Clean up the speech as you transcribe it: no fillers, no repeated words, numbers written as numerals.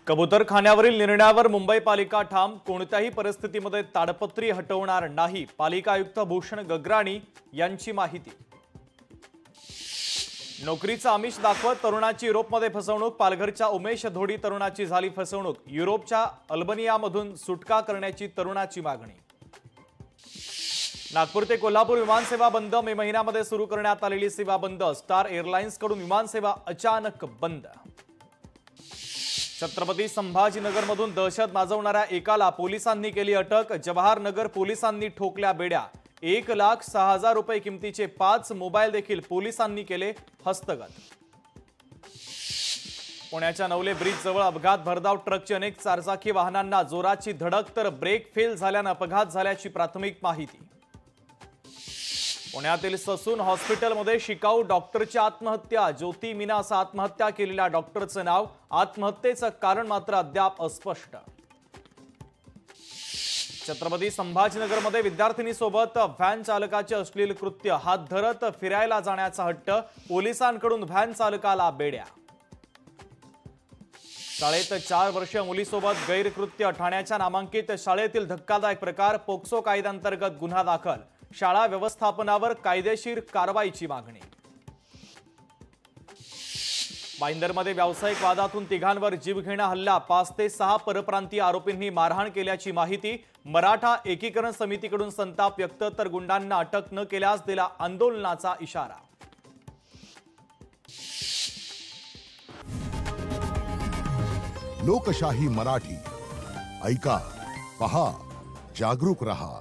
कबूतरखान्यावरील निर्णयावर मुंबई पालिका ठाम, कोणत्याही परिस्थितीमध्ये ताडपत्री हटवणार नाही, पालिका आयुक्त भूषण गगराणी यांची माहिती। नोकरीचा आमिष दाखवत तरुणाची युरोपमध्ये फसवणूक, पालघरच्या उमेश धोडी तरुणाची झाली फसवणूक, युरोपच्या अल्बानियामधून सुटका करण्याची तरुणाची मागणी। नागपूर ते कोल्हापूर विमानसेवा बंद, मे महिन्यामध्ये सुरू करण्यात आलेली सेवा बंद, स्टार एअरलाइन्स कडून विमानसेवा अचानक बंद। छत्रपती संभाजीनगरमधून दहशत माजवणाऱ्या एकाला पोलिसांनी केली अटक, जवाहरनगर पोलिसांनी ठोकल्या बेड्या, 1,06,000 रुपये किमतीचे 5 मोबाईल देखील पोलिसांनी केले हस्तगत। पुण्याच्या नवले ब्रिज जवळ अपघात, भरधाव ट्रकची अनेक चारचाकी वाहनांना जोराची धडक तर ब्रेक फेल झाल्याने अपघात झाल्याची प्राथमिक माहिती। पुण्यातील ससून हॉस्पिटलमध्ये शिकाऊ डॉक्टरची आत्महत्या, ज्योती मीना असं आत्महत्या केलेल्या डॉक्टरचं नाव, आत्महत्येचं कारण मात्र अद्याप अस्पष्ट। छत्रपती संभाजीनगरमध्ये विद्यार्थिनीसोबत व्हॅन चालकाचे अश्लील कृत्य, हात धरत फिरायला जाण्याचा हट्ट, पोलिसांकडून व्हॅन चालकाला बेड्या। शाळेत 4 वर्षीय मुलीसोबत गैरकृत्य, ठाण्याच्या नामांकित शाळेतील धक्कादायक प्रकार, पोक्सो कायद्याअंतर्गत गुन्हा दाखल, शाळा व्यवस्थापनावर कायदेशीर कारवाईची मागणी। भाईंदरमध्ये व्यावसायिक वादातून तिघांवर जीवघेणा हल्ला, 5 ते 6 परप्रांतीय आरोपींनी मारहाण केल्याची माहिती, मराठा एकीकरण समितीकडून संताप व्यक्त तर गुंडांना अटक न केल्यास दिला आंदोलनाचा इशारा। लोकशाही मराठी ऐका, पहा, जागरूक रहा।